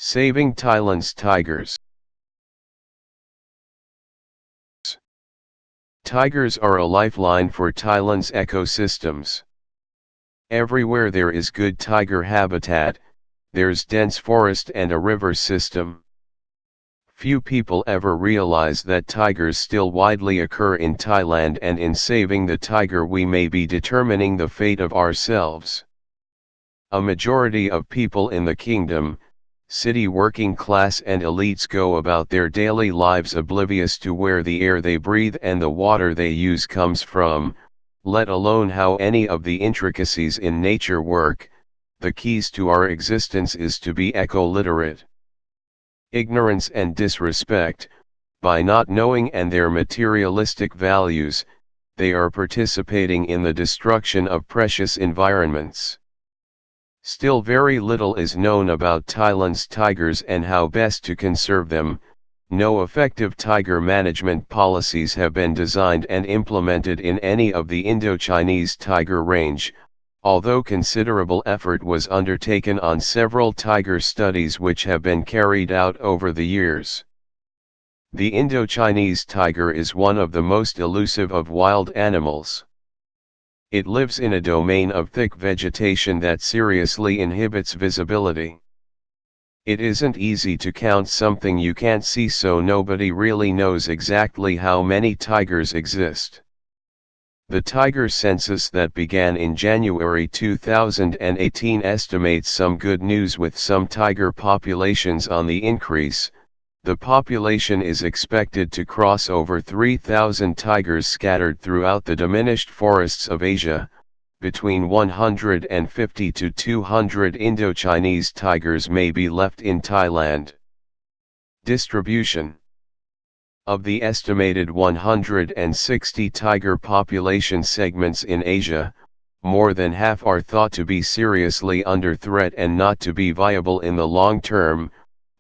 Saving Thailand's tigers. Tigers are a lifeline for Thailand's ecosystems. Everywhere there is good tiger habitat, there's dense forest and a river system. Few people ever realize that tigers still widely occur in Thailand, and in saving the tiger we may be determining the fate of ourselves. A majority of people in the kingdom, city working class and elites go about their daily lives oblivious to where the air they breathe and the water they use comes from, let alone how any of the intricacies in nature work. The keys to our existence is to be eco-literate. Ignorance and disrespect, by not knowing and their materialistic values, they are participating in the destruction of precious environments. Still very little is known about Thailand's tigers and how best to conserve them. No effective tiger management policies have been designed and implemented in any of the Indo-Chinese tiger range, although considerable effort was undertaken on several tiger studies which have been carried out over the years. The Indo-Chinese tiger is one of the most elusive of wild animals. It lives in a domain of thick vegetation that seriously inhibits visibility. It isn't easy to count something you can't see, so nobody really knows exactly how many tigers exist. The tiger census that began in January 2018 estimates some good news, with some tiger populations on the increase. The population is expected to cross over 3,000 tigers scattered throughout the diminished forests of Asia. Between 150 to 200 Indo-Chinese tigers may be left in Thailand. Distribution. Of the estimated 160 tiger population segments in Asia, more than half are thought to be seriously under threat and not to be viable in the long term,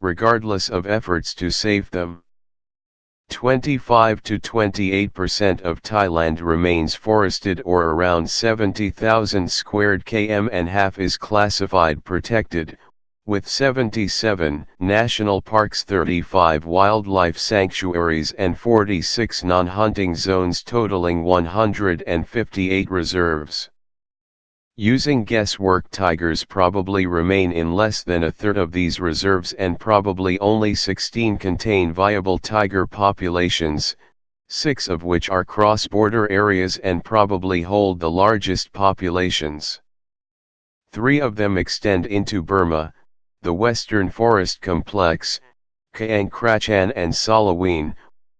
regardless of efforts to save them. 25 to 28% of Thailand remains forested, or around 70,000 squared km, and half is classified protected, with 77 national parks, 35 wildlife sanctuaries and 46 non-hunting zones totaling 158 reserves. Using guesswork, tigers probably remain in less than a third of these reserves, and probably only 16 contain viable tiger populations, 6 of which are cross-border areas and probably hold the largest populations. 3 of them extend into Burma, the Western Forest Complex, Kaeng Krachan and Salaween.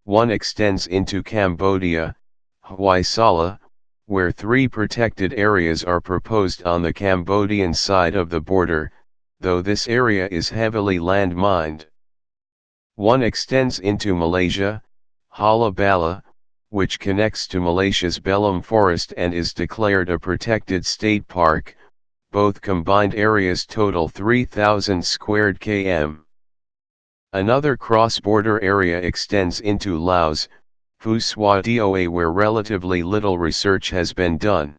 1 extends into Cambodia, Hwai Sala, where 3 protected areas are proposed on the Cambodian side of the border, though this area is heavily land-mined. 1 extends into Malaysia, Hala Bala, which connects to Malaysia's Belum Forest and is declared a protected state park. Both combined areas total 3,000 squared km. Another cross-border area extends into Laos, Phu Swa Doa, where relatively little research has been done.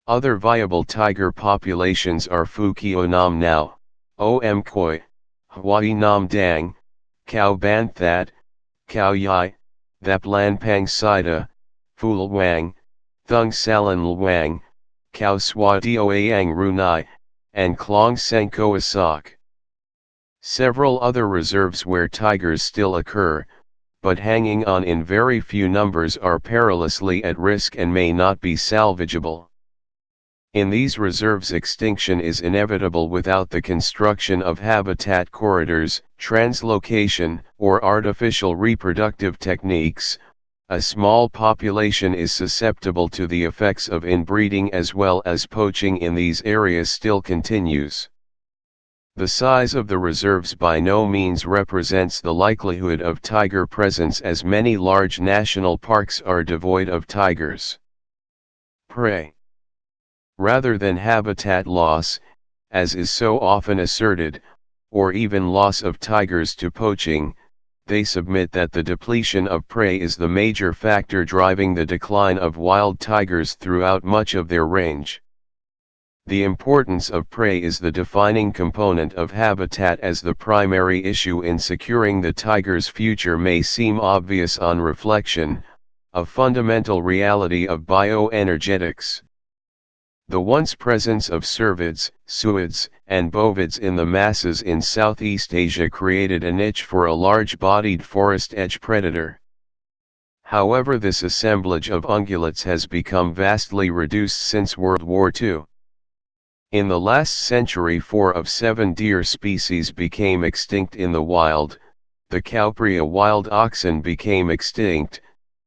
Other viable tiger populations are Phu Kio Nam Nao, Om Khoi, Hawaii Nam Dang, Khao Ban That, Khao Yai, Thaplan Pang Sida, Phu Luang, Thung Salan Luang, Khao Swa Doang Runai, and Klong Seng Koa Sok. Several other reserves where tigers still occur, but hanging on in very few numbers, are perilously at risk and may not be salvageable. In these reserves, extinction is inevitable without the construction of habitat corridors, translocation, or artificial reproductive techniques. A small population is susceptible to the effects of inbreeding, as well as poaching in these areas still continues. The size of the reserves by no means represents the likelihood of tiger presence, as many large national parks are devoid of tigers. Prey. Rather than habitat loss, as is so often asserted, or even loss of tigers to poaching, they submit that the depletion of prey is the major factor driving the decline of wild tigers throughout much of their range. The importance of prey is the defining component of habitat, as the primary issue in securing the tiger's future may seem obvious on reflection, a fundamental reality of bioenergetics. The once presence of cervids, suids, and bovids in the masses in Southeast Asia created a niche for a large-bodied forest edge predator. However, this assemblage of ungulates has become vastly reduced since World War II. In the last century, 4 of 7 deer species became extinct in the wild, the Cowprea wild oxen became extinct,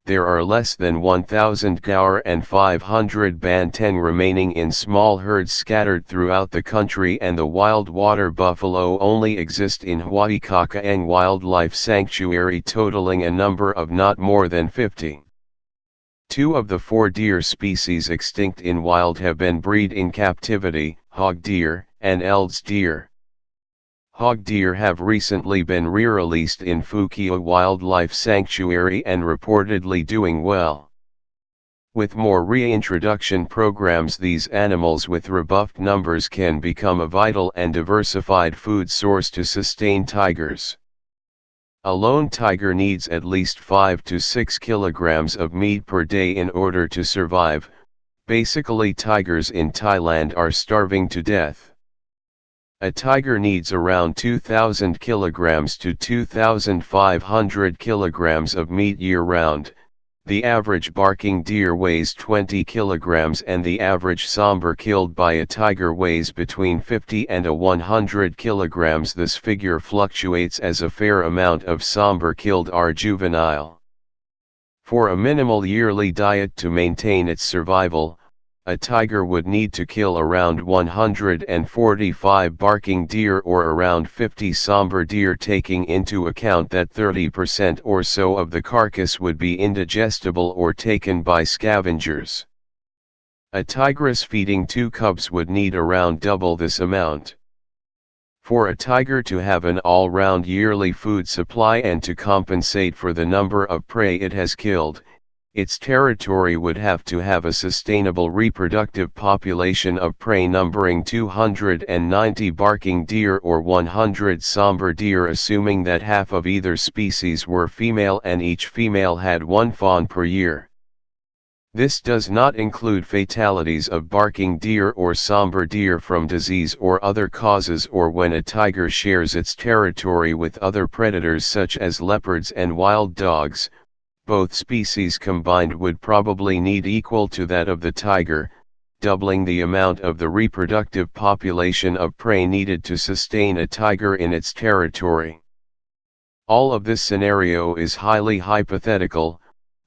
there are less than 1,000 gaur and 500 banteng remaining in small herds scattered throughout the country, and the wild water buffalo only exist in Huaycakaang Wildlife Sanctuary, totaling a number of not more than 50. 2 of the 4 deer species extinct in wild have been bred in captivity, hog deer and Eld's deer. Hog deer have recently been re-released in Phuket Wildlife Sanctuary and reportedly doing well. With more reintroduction programs, these animals with rebuffed numbers can become a vital and diversified food source to sustain tigers. A lone tiger needs at least 5 to 6 kilograms of meat per day in order to survive. Basically, tigers in Thailand are starving to death. A tiger needs around 2,000 kilograms to 2,500 kilograms of meat year-round. The average barking deer weighs 20 kilograms and the average sambar killed by a tiger weighs between 50 and 100 kilograms. This figure fluctuates as a fair amount of sambar killed are juvenile. For a minimal yearly diet to maintain its survival, a tiger would need to kill around 145 barking deer or around 50 sambar deer, taking into account that 30% or so of the carcass would be indigestible or taken by scavengers. A tigress feeding 2 cubs would need around double this amount. For a tiger to have an all-round yearly food supply and to compensate for the number of prey it has killed, its territory would have to have a sustainable reproductive population of prey numbering 290 barking deer or 100 sambar deer, assuming that half of either species were female and each female had 1 fawn per year. This does not include fatalities of barking deer or sambar deer from disease or other causes, or when a tiger shares its territory with other predators such as leopards and wild dogs. Both species combined would probably need equal to that of the tiger, doubling the amount of the reproductive population of prey needed to sustain a tiger in its territory. All of this scenario is highly hypothetical,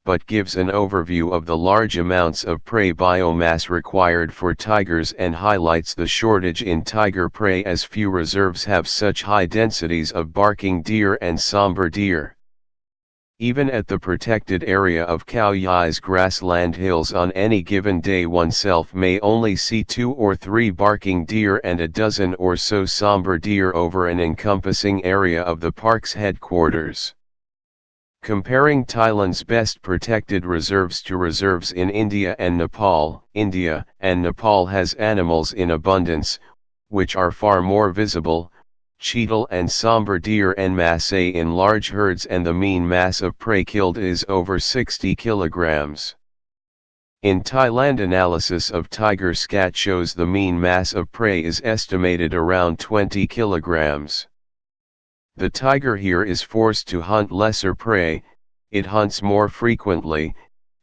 but gives an overview of the large amounts of prey biomass required for tigers and highlights the shortage in tiger prey, as few reserves have such high densities of barking deer and sambar deer. Even at the protected area of Khao Yai's grassland hills, on any given day oneself may only see 2 or 3 barking deer and a dozen or so sambar deer over an encompassing area of the park's headquarters. Comparing Thailand's best protected reserves to reserves in India and Nepal, India and Nepal has animals in abundance, which are far more visible, cheetal and sambar deer en masse in large herds, and the mean mass of prey killed is over 60 kilograms. In Thailand, analysis of tiger scat shows the mean mass of prey is estimated around 20 kilograms. The tiger here is forced to hunt lesser prey, it hunts more frequently,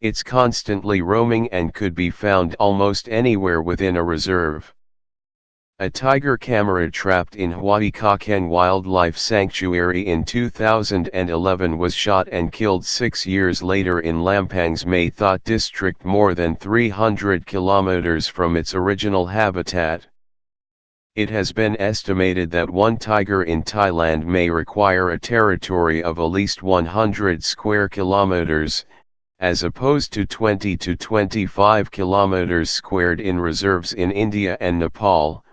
it's constantly roaming and could be found almost anywhere within a reserve. A tiger camera trapped in Huaycakaang Wildlife Sanctuary in 2011 was shot and killed 6 years later in Lampang's Mae Thot district, more than 300 kilometers from its original habitat. It has been estimated that one tiger in Thailand may require a territory of at least 100 square kilometers, as opposed to 20 to 25 kilometers squared in reserves in India and Nepal.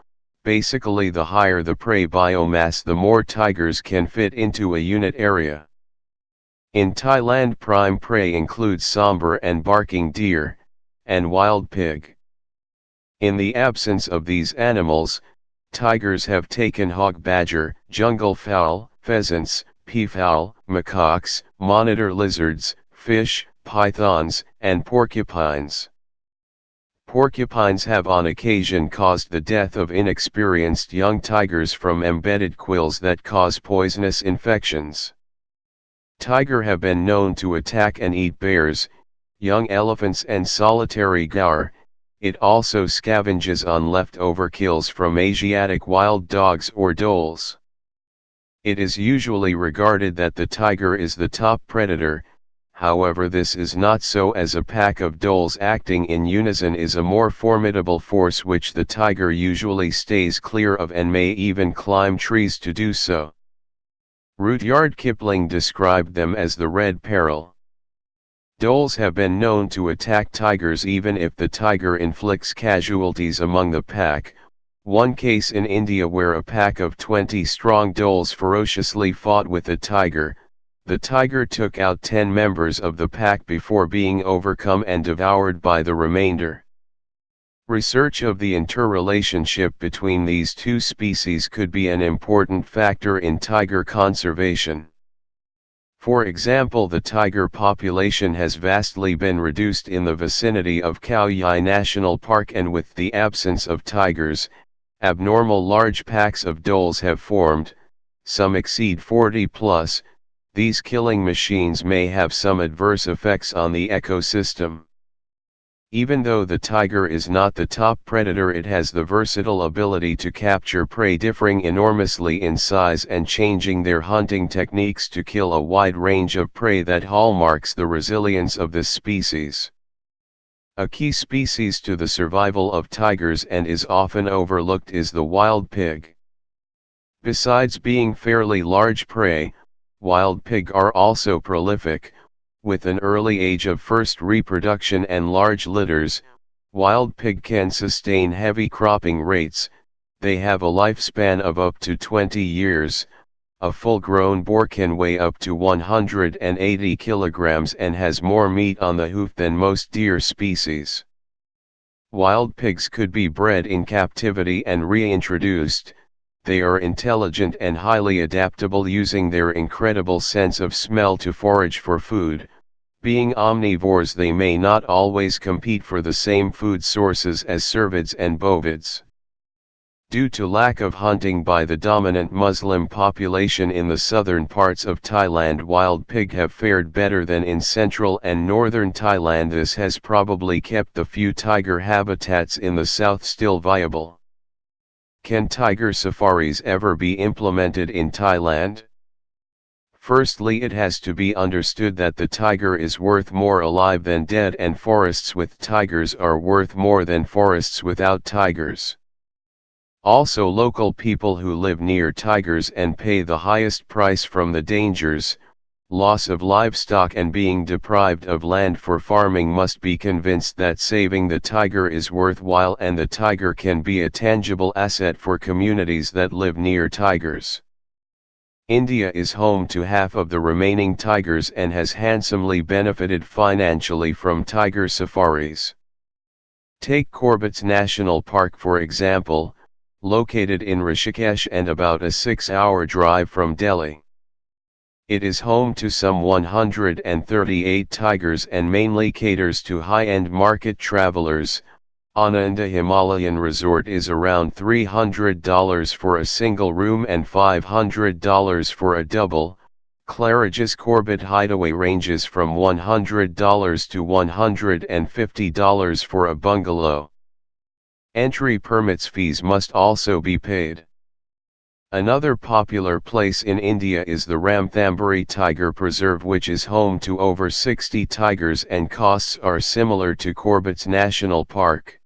Basically, the higher the prey biomass, the more tigers can fit into a unit area. In Thailand, prime prey includes sambar and barking deer, and wild pig. In the absence of these animals, tigers have taken hog badger, jungle fowl, pheasants, peafowl, macaques, monitor lizards, fish, pythons, and porcupines. Porcupines have on occasion caused the death of inexperienced young tigers from embedded quills that cause poisonous infections. Tiger have been known to attack and eat bears, young elephants and solitary gaur. It also scavenges on leftover kills from Asiatic wild dogs or dholes. It is usually regarded that the tiger is the top predator, however this is not so, as a pack of dholes acting in unison is a more formidable force which the tiger usually stays clear of and may even climb trees to do so. Rudyard Kipling described them as the Red Peril. Dholes have been known to attack tigers even if the tiger inflicts casualties among the pack. One case in India where a pack of 20 strong dholes ferociously fought with a tiger, the tiger took out 10 members of the pack before being overcome and devoured by the remainder. Research of the interrelationship between these two species could be an important factor in tiger conservation. For example, the tiger population has vastly been reduced in the vicinity of Khao Yai National Park, and with the absence of tigers, abnormal large packs of dholes have formed, some exceed 40 plus. These killing machines may have some adverse effects on the ecosystem. Even though the tiger is not the top predator, it has the versatile ability to capture prey differing enormously in size and changing their hunting techniques to kill a wide range of prey that hallmarks the resilience of this species. A key species to the survival of tigers and is often overlooked is the wild pig. Besides being fairly large prey, wild pig are also prolific. With an early age of first reproduction and large litters, wild pig can sustain heavy cropping rates. They have a lifespan of up to 20 years. A full-grown boar can weigh up to 180 kilograms and has more meat on the hoof than most deer species. Wild pigs could be bred in captivity and reintroduced. They are intelligent and highly adaptable, using their incredible sense of smell to forage for food. Being omnivores, they may not always compete for the same food sources as cervids and bovids. Due to lack of hunting by the dominant Muslim population in the southern parts of Thailand, wild pig have fared better than in central and northern Thailand. This has probably kept the few tiger habitats in the south still viable. Can tiger safaris ever be implemented in Thailand? Firstly, it has to be understood that the tiger is worth more alive than dead, and forests with tigers are worth more than forests without tigers. Also, local people who live near tigers and pay the highest price from the dangers, loss of livestock and being deprived of land for farming must be convinced that saving the tiger is worthwhile, and the tiger can be a tangible asset for communities that live near tigers. India is home to half of the remaining tigers and has handsomely benefited financially from tiger safaris. Take Corbett's National Park for example, located in Rishikesh and about a 6-hour drive from Delhi. It is home to some 138 tigers and mainly caters to high-end market travelers. Ananda Himalayan Resort is around $300 for a single room and $500 for a double. Claridge's Corbett Hideaway ranges from $100 to $150 for a bungalow. Entry permits fees must also be paid. Another popular place in India is the Tambry Tiger Preserve, which is home to over 60 tigers, and costs are similar to Corbett's National Park.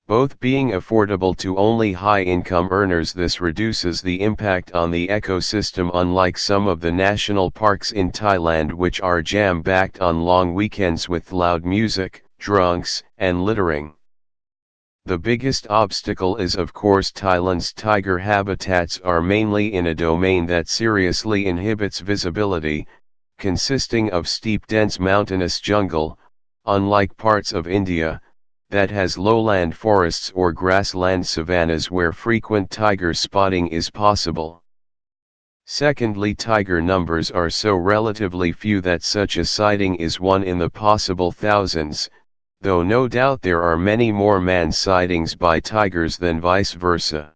Both being affordable to only high-income earners, this reduces the impact on the ecosystem, unlike some of the national parks in Thailand, which are jam-packed on long weekends with loud music, drunks, and littering. The biggest obstacle is of course Thailand's tiger habitats are mainly in a domain that seriously inhibits visibility, consisting of steep dense mountainous jungle. Unlike parts of India, that has lowland forests or grassland savannas where frequent tiger spotting is possible. Secondly, tiger numbers are so relatively few that such a sighting is one in the possible thousands, though no doubt there are many more man sightings by tigers than vice versa.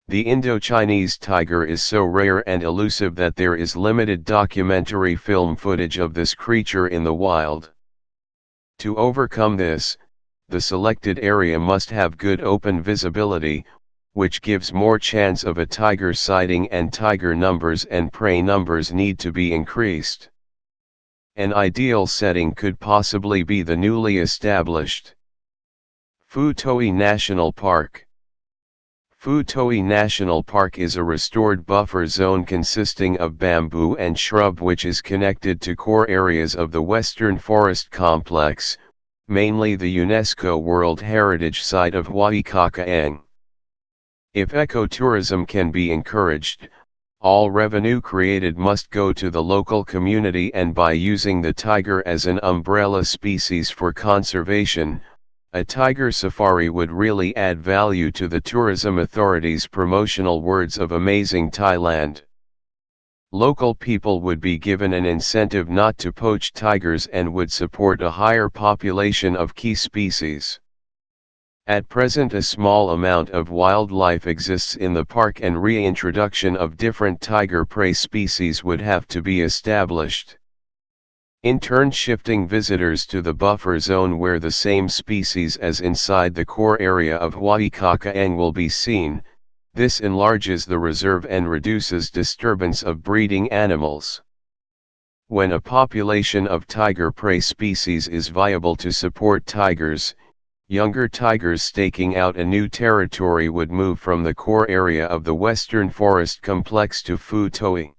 The Indo-Chinese tiger is so rare and elusive that there is limited documentary film footage of this creature in the wild. To overcome this, the selected area must have good open visibility, which gives more chance of a tiger sighting, and tiger numbers and prey numbers need to be increased. An ideal setting could possibly be the newly established Phu Toi National Park. Phu Toi National Park is a restored buffer zone consisting of bamboo and shrub which is connected to core areas of the Western Forest Complex, mainly the UNESCO World Heritage Site of Huaycacaang. If ecotourism can be encouraged, all revenue created must go to the local community, and by using the tiger as an umbrella species for conservation, a tiger safari would really add value to the tourism authorities' promotional words of amazing Thailand. Local people would be given an incentive not to poach tigers and would support a higher population of key species. At present, a small amount of wildlife exists in the park, and reintroduction of different tiger prey species would have to be established. In turn, shifting visitors to the buffer zone where the same species as inside the core area of Huaycacaang will be seen, this enlarges the reserve and reduces disturbance of breeding animals. When a population of tiger prey species is viable to support tigers, younger tigers staking out a new territory would move from the core area of the Western Forest Complex to Phu Toi.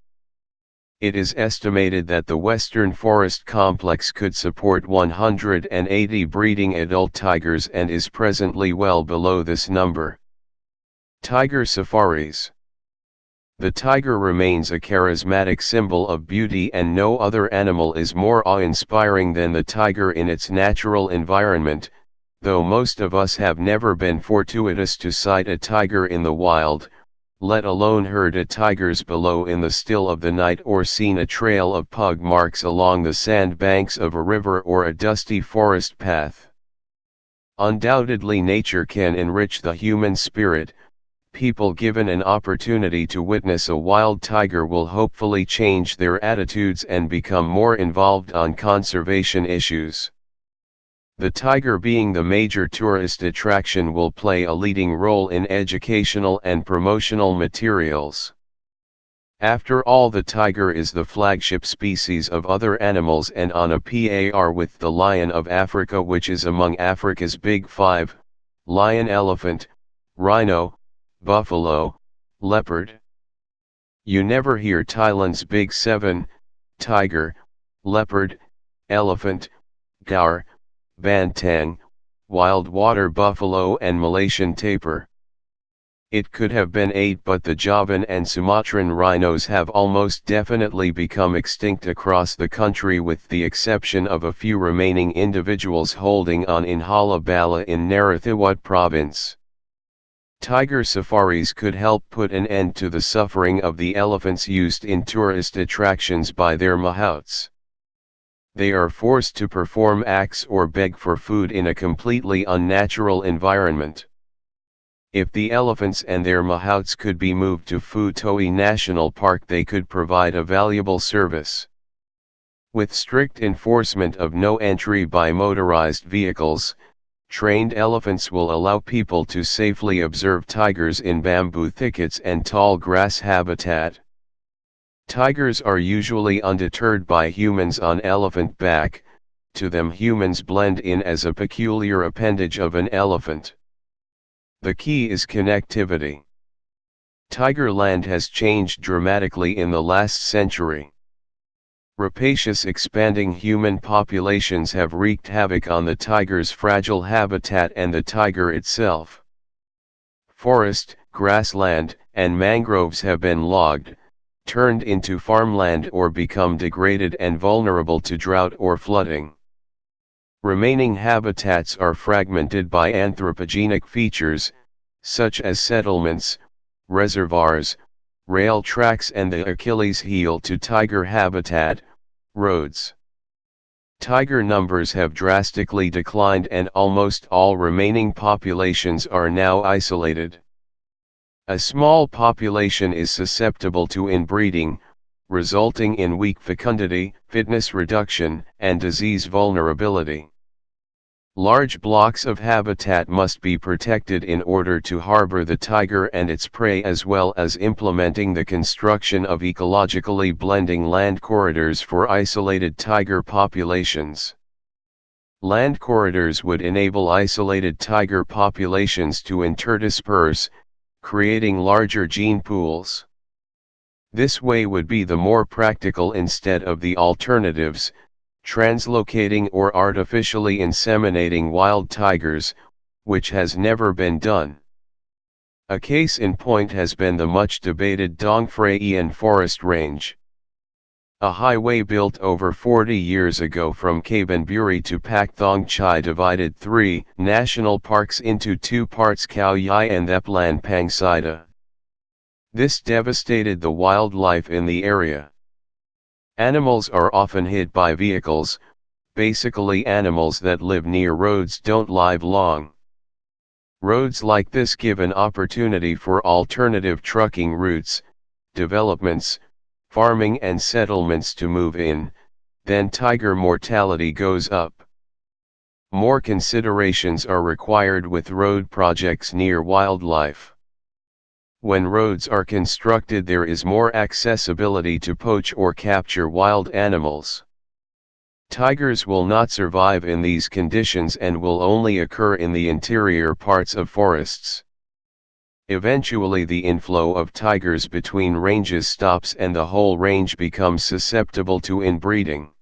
It is estimated that the Western Forest Complex could support 180 breeding adult tigers and is presently well below this number. Tiger safaris. The tiger remains a charismatic symbol of beauty, and no other animal is more awe-inspiring than the tiger in its natural environment, though most of us have never been fortuitous to sight a tiger in the wild, let alone heard a tigers bellow in the still of the night, or seen a trail of pug marks along the sand banks of a river or a dusty forest path. Undoubtedly, nature can enrich the human spirit. People given an opportunity to witness a wild tiger will hopefully change their attitudes and become more involved on conservation issues. The tiger, being the major tourist attraction, will play a leading role in educational and promotional materials. After all, the tiger is the flagship species of other animals and on a par with the lion of Africa, which is among Africa's big five: lion, elephant, rhino, buffalo, leopard. You never hear Thailand's big seven: tiger, leopard, elephant, gaur, bantang, wild water buffalo and Malaysian tapir. It could have been 8, but the Javan and Sumatran rhinos have almost definitely become extinct across the country, with the exception of a few remaining individuals holding on in Hala Bala in Narathiwat province. Tiger safaris could help put an end to the suffering of the elephants used in tourist attractions by their mahouts. They are forced to perform acts or beg for food in a completely unnatural environment. If the elephants and their mahouts could be moved to Phu Toi National Park, they could provide a valuable service. With strict enforcement of no entry by motorized vehicles, trained elephants will allow people to safely observe tigers in bamboo thickets and tall grass habitat. Tigers are usually undeterred by humans on elephant back. To them, humans blend in as a peculiar appendage of an elephant. The key is connectivity. Tigerland has changed dramatically in the last century. Rapacious expanding human populations have wreaked havoc on the tiger's fragile habitat and the tiger itself. Forest, grassland, and mangroves have been logged, turned into farmland, or become degraded and vulnerable to drought or flooding. Remaining habitats are fragmented by anthropogenic features, such as settlements, reservoirs, rail tracks and the Achilles heel to tiger habitat, roads. Tiger numbers have drastically declined and almost all remaining populations are now isolated. A small population is susceptible to inbreeding, resulting in weak fecundity, fitness reduction, and disease vulnerability. Large blocks of habitat must be protected in order to harbor the tiger and its prey, as well as implementing the construction of ecologically blending land corridors for isolated tiger populations. Land corridors would enable isolated tiger populations to interdisperse, creating larger gene pools. This way would be the more practical instead of the alternatives, translocating or artificially inseminating wild tigers, which has never been done. A case in point has been the much debated Dong Phraen Forest Range. A highway built over 40 years ago from Kabanburi to Pak Thong Chai divided 3 national parks into 2 parts, Khao Yai and Theplan Pang Sida. This devastated the wildlife in the area. Animals are often hit by vehicles, basically animals that live near roads don't live long. Roads like this give an opportunity for alternative trucking routes, developments, farming and settlements to move in, then tiger mortality goes up. More considerations are required with road projects near wildlife. When roads are constructed, there is more accessibility to poach or capture wild animals. Tigers will not survive in these conditions and will only occur in the interior parts of forests. Eventually the inflow of tigers between ranges stops and the whole range becomes susceptible to inbreeding.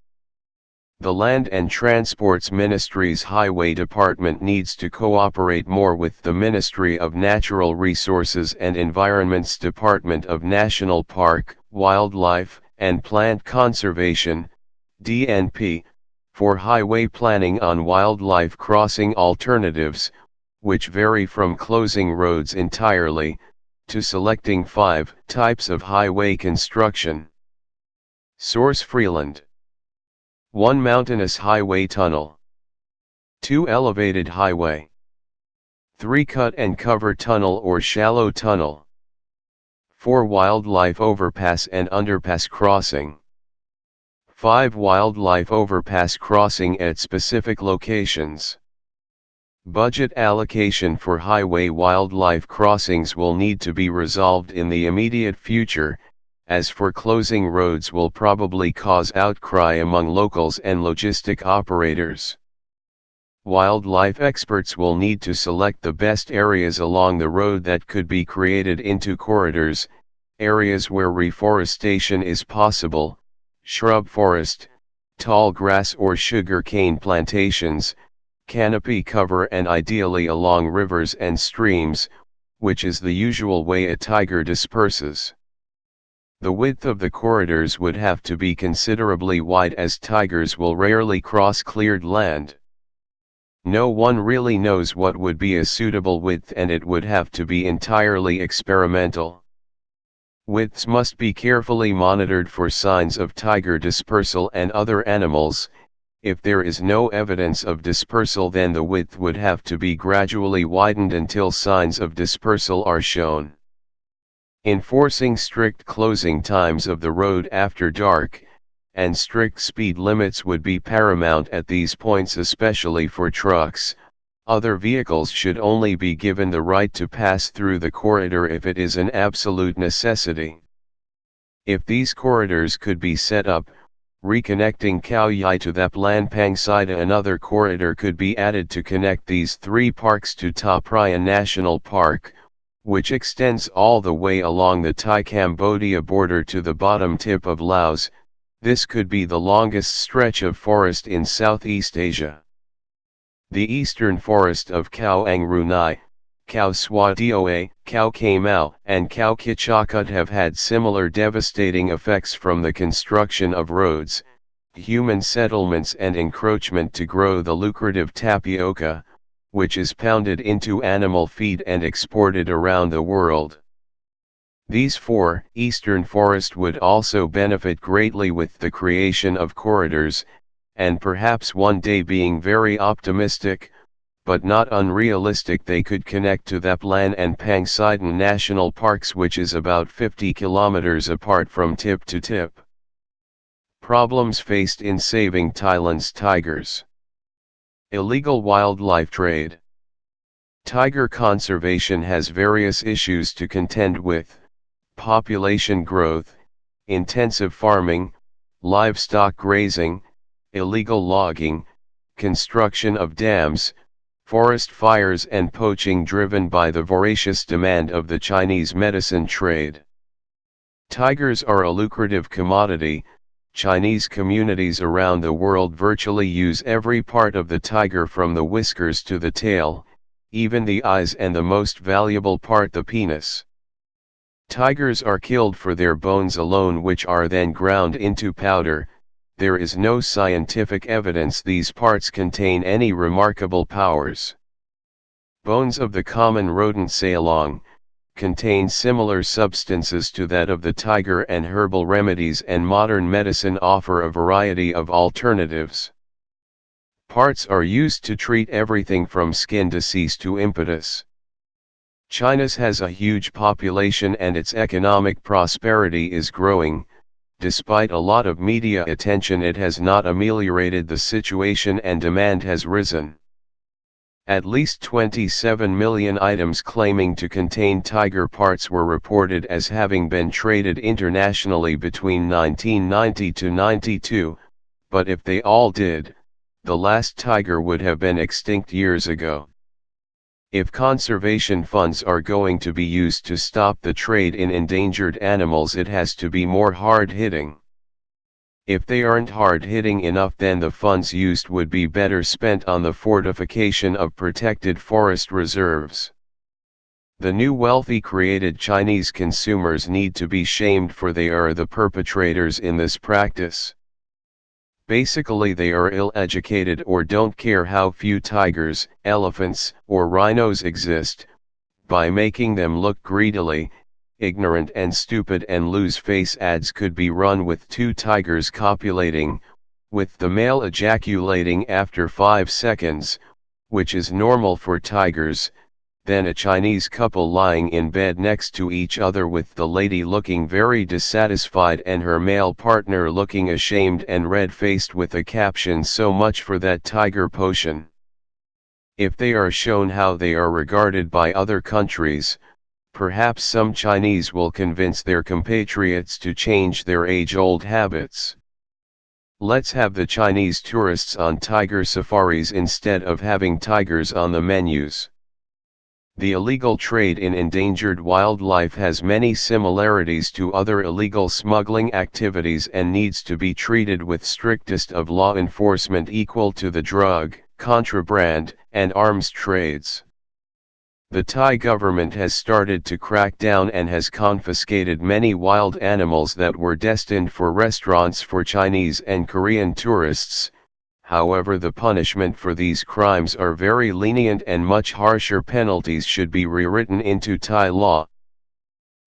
The Land and Transports Ministry's Highway Department needs to cooperate more with the Ministry of Natural Resources and Environment's Department of National Park, Wildlife, and Plant Conservation, DNP, for highway planning on wildlife crossing alternatives, which vary from closing roads entirely, to selecting 5 types of highway construction. Source: Freeland. 1 mountainous highway tunnel. 2 elevated highway. 3 cut and cover tunnel or shallow tunnel. 4 wildlife overpass and underpass crossing. 5 wildlife overpass crossing at specific locations. Budget allocation for highway wildlife crossings will need to be resolved in the immediate future, as for closing roads will probably cause outcry among locals and logistic operators. Wildlife experts will need to select the best areas along the road that could be created into corridors, areas where reforestation is possible, shrub forest, tall grass or sugar cane plantations, canopy cover, and ideally along rivers and streams, which is the usual way a tiger disperses. The width of the corridors would have to be considerably wide, as tigers will rarely cross cleared land. No one really knows what would be a suitable width, and it would have to be entirely experimental. Widths must be carefully monitored for signs of tiger dispersal and other animals. If there is no evidence of dispersal, then the width would have to be gradually widened until signs of dispersal are shown. Enforcing strict closing times of the road after dark, and strict speed limits would be paramount at these points, especially for trucks. Other vehicles should only be given the right to pass through the corridor if it is an absolute necessity. If these corridors could be set up, reconnecting Khao Yai to Theplan Pang Sida, another corridor could be added to connect these 3 parks to Ta Phraen National Park, which extends all the way along the Thai-Cambodia border to the bottom tip of Laos. This could be the longest stretch of forest in Southeast Asia. The eastern forest of Khao Ang Runai, Khao Swa Doa, Khao Kamau, and Khao Kichakut have had similar devastating effects from the construction of roads, human settlements and encroachment to grow the lucrative tapioca, which is pounded into animal feed and exported around the world. These four eastern forests would also benefit greatly with the creation of corridors, and perhaps one day, being very optimistic, but not unrealistic, they could connect to Thaplan and Pangsidan National Parks, which is about 50 kilometers apart from tip to tip. Problems faced in saving Thailand's tigers. Illegal wildlife trade. Tiger conservation has various issues to contend with: population growth, intensive farming, livestock grazing, illegal logging, construction of dams, forest fires, and poaching driven by the voracious demand of the Chinese medicine trade. Tigers are a lucrative commodity. Chinese communities around the world virtually use every part of the tiger, from the whiskers to the tail, even the eyes, and the most valuable part, the penis. Tigers are killed for their bones alone, which are then ground into powder. There is no scientific evidence these parts contain any remarkable powers. Bones of the common rodent saolong contain similar substances to that of the tiger, and herbal remedies and modern medicine offer a variety of alternatives. Parts are used to treat everything from skin disease to impetus. China has a huge population and its economic prosperity is growing. Despite a lot of media attention, it has not ameliorated the situation and demand has risen. At least 27 million items claiming to contain tiger parts were reported as having been traded internationally between 1990 to 92, but if they all did, the last tiger would have been extinct years ago. If conservation funds are going to be used to stop the trade in endangered animals, it has to be more hard-hitting. If they aren't hard-hitting enough, then the funds used would be better spent on the fortification of protected forest reserves. The new wealthy created Chinese consumers need to be shamed, for they are the perpetrators in this practice. Basically, they are ill-educated or don't care how few tigers, elephants, or rhinos exist. By making them look greedily ignorant and stupid and lose face, ads could be run with two tigers copulating, with the male ejaculating after 5 seconds, which is normal for tigers, then a Chinese couple lying in bed next to each other with the lady looking very dissatisfied and her male partner looking ashamed and red-faced, with a caption, "So much for that tiger potion." If they are shown how they are regarded by other countries, perhaps some Chinese will convince their compatriots to change their age-old habits. Let's have the Chinese tourists on tiger safaris instead of having tigers on the menus. The illegal trade in endangered wildlife has many similarities to other illegal smuggling activities and needs to be treated with strictest of law enforcement, equal to the drug, contraband, and arms trades. The Thai government has started to crack down and has confiscated many wild animals that were destined for restaurants for Chinese and Korean tourists. However, the punishment for these crimes are very lenient and much harsher penalties should be rewritten into Thai law.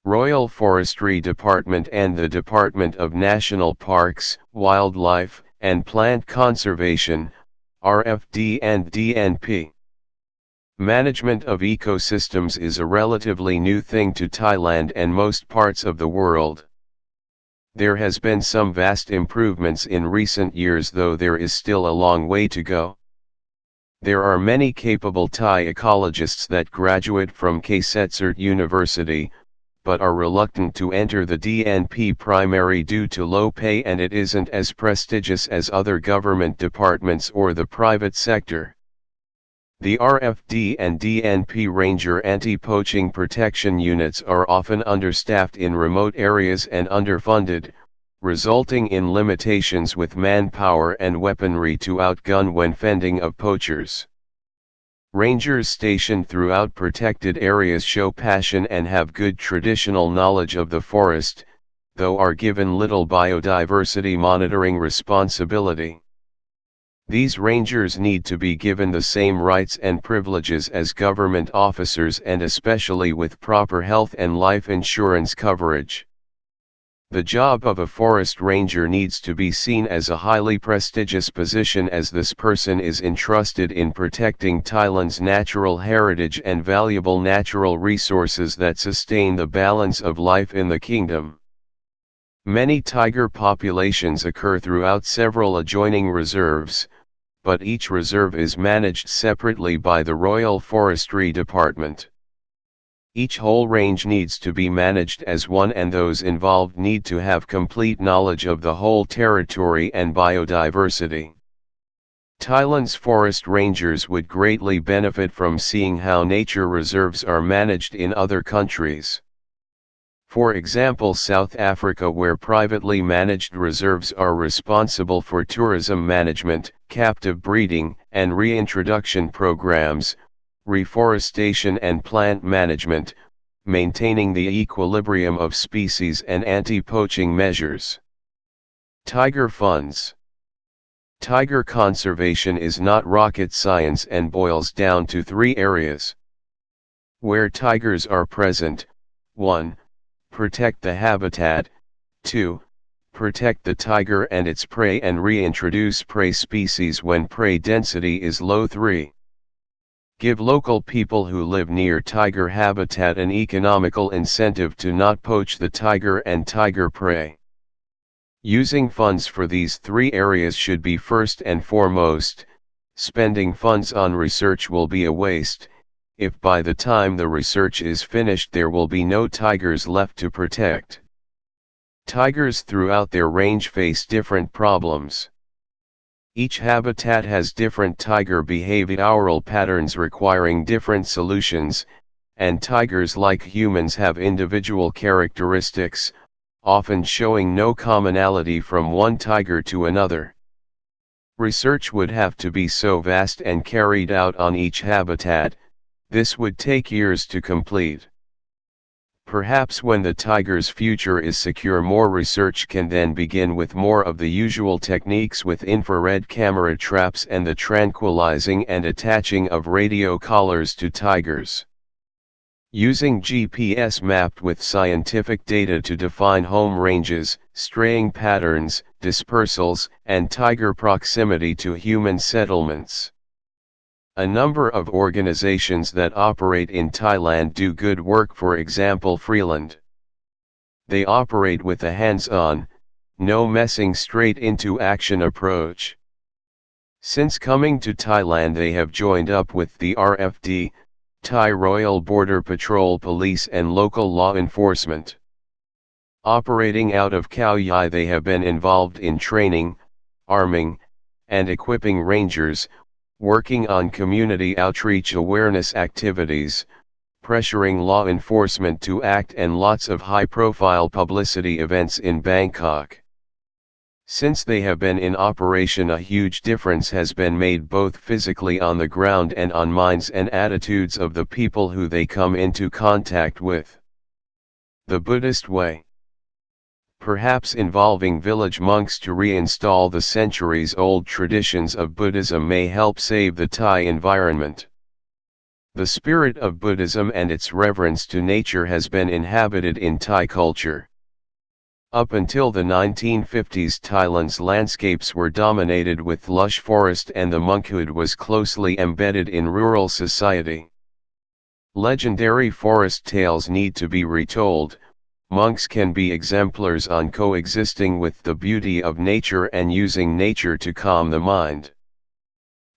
Royal Forestry Department and the Department of National Parks, Wildlife, and Plant Conservation, RFD and DNP. Management of ecosystems is a relatively new thing to Thailand and most parts of the world. There has been some vast improvements in recent years, though there is still a long way to go. There are many capable Thai ecologists that graduate from Ksatsart University, but are reluctant to enter the DNP primary due to low pay, and it isn't as prestigious as other government departments or the private sector. The RFD and DNP Ranger anti-poaching protection units are often understaffed in remote areas and underfunded, resulting in limitations with manpower and weaponry to outgun when fending of poachers. Rangers stationed throughout protected areas show passion and have good traditional knowledge of the forest. though are given little biodiversity monitoring responsibility. These rangers need to be given the same rights and privileges as government officers, and especially with proper health and life insurance coverage. The job of a forest ranger needs to be seen as a highly prestigious position, as this person is entrusted in protecting Thailand's natural heritage and valuable natural resources that sustain the balance of life in the kingdom. Many tiger populations occur throughout several adjoining reserves, but each reserve is managed separately by the Royal Forestry Department. Each whole range needs to be managed as one, and those involved need to have complete knowledge of the whole territory and biodiversity. Thailand's forest rangers would greatly benefit from seeing how nature reserves are managed in other countries. For example, South Africa, where privately managed reserves are responsible for tourism management, captive breeding, and reintroduction programs, reforestation and plant management, maintaining the equilibrium of species, and anti-poaching measures. Tiger funds. Tiger conservation is not rocket science and boils down to three areas. Where tigers are present: 1. Protect the habitat. 2. Protect the tiger and its prey and reintroduce prey species when prey density is low. 3. Give local people who live near tiger habitat an economical incentive to not poach the tiger and tiger prey. Using funds for these three areas should be first and foremost. Spending funds on research will be a waste, if by the time the research is finished there will be no tigers left to protect. Tigers throughout their range face different problems. Each habitat has different tiger behavioral patterns requiring different solutions, and tigers, like humans, have individual characteristics, often showing no commonality from one tiger to another. Research would have to be so vast and carried out on each habitat, this would take years to complete. Perhaps when the tiger's future is secure, more research can then begin with more of the usual techniques, with infrared camera traps and the tranquilizing and attaching of radio collars to tigers. Using GPS mapped with scientific data to define home ranges, straying patterns, dispersals, and tiger proximity to human settlements. A number of organizations that operate in Thailand do good work, for example Freeland. They operate with a hands-on, no messing, straight into action approach. Since coming to Thailand they have joined up with the RFD, Thai Royal Border Patrol Police, and local law enforcement. Operating out of Khao Yai, they have been involved in training, arming, and equipping rangers, working on community outreach awareness activities, pressuring law enforcement to act, and lots of high-profile publicity events in Bangkok. Since they have been in operation, a huge difference has been made both physically on the ground and on minds and attitudes of the people who they come into contact with. The Buddhist way. Perhaps involving village monks to reinstall the centuries-old traditions of Buddhism may help save the Thai environment. The spirit of Buddhism and its reverence to nature has been inhabited in Thai culture. Up until the 1950s, Thailand's landscapes were dominated with lush forest, and the monkhood was closely embedded in rural society. Legendary forest tales need to be retold. Monks can be exemplars on coexisting with the beauty of nature and using nature to calm the mind.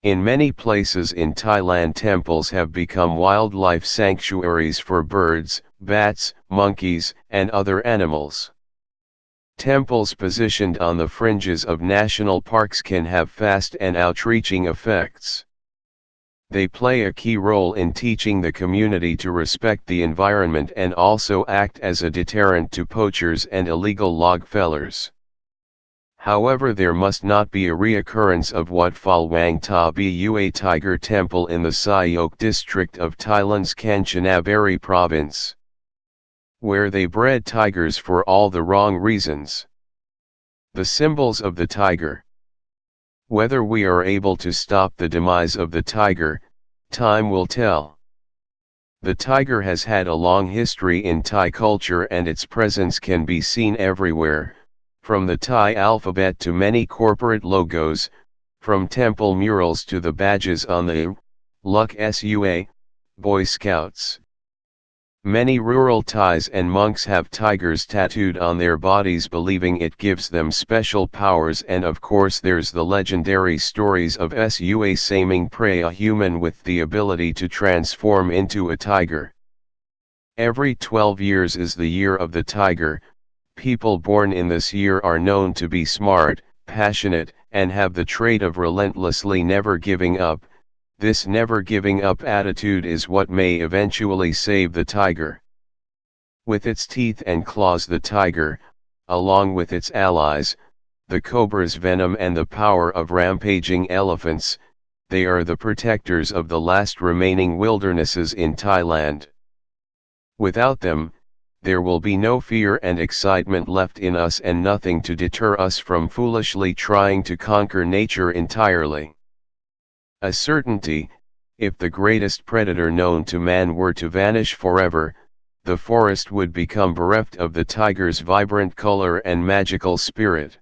In many places in Thailand, temples have become wildlife sanctuaries for birds, bats, monkeys, and other animals. Temples positioned on the fringes of national parks can have fast and outreaching effects. They play a key role in teaching the community to respect the environment and also act as a deterrent to poachers and illegal log fellers. However, there must not be a reoccurrence of what Phalwang Ta Bu Tiger Temple in the Sayok district of Thailand's Kanchanaburi province. where they bred tigers for all the wrong reasons. The symbols of the tiger. Whether we are able to stop the demise of the tiger, time will tell. The tiger has had a long history in Thai culture and its presence can be seen everywhere, from the Thai alphabet to many corporate logos, from temple murals to the badges on the Luck Sua, Boy Scouts. Many rural Thais and monks have tigers tattooed on their bodies believing it gives them special powers, and of course there's the legendary stories of Sua Saming Prey, a human with the ability to transform into a tiger. Every 12 years is the year of the tiger. People born in this year are known to be smart, passionate, and have the trait of relentlessly never giving up. This never giving up attitude is what may eventually save the tiger. With its teeth and claws, the tiger, along with its allies, the cobra's venom and the power of rampaging elephants, they are the protectors of the last remaining wildernesses in Thailand. Without them, there will be no fear and excitement left in us and nothing to deter us from foolishly trying to conquer nature entirely. A certainty, if the greatest predator known to man were to vanish forever, the forest would become bereft of the tiger's vibrant color and magical spirit.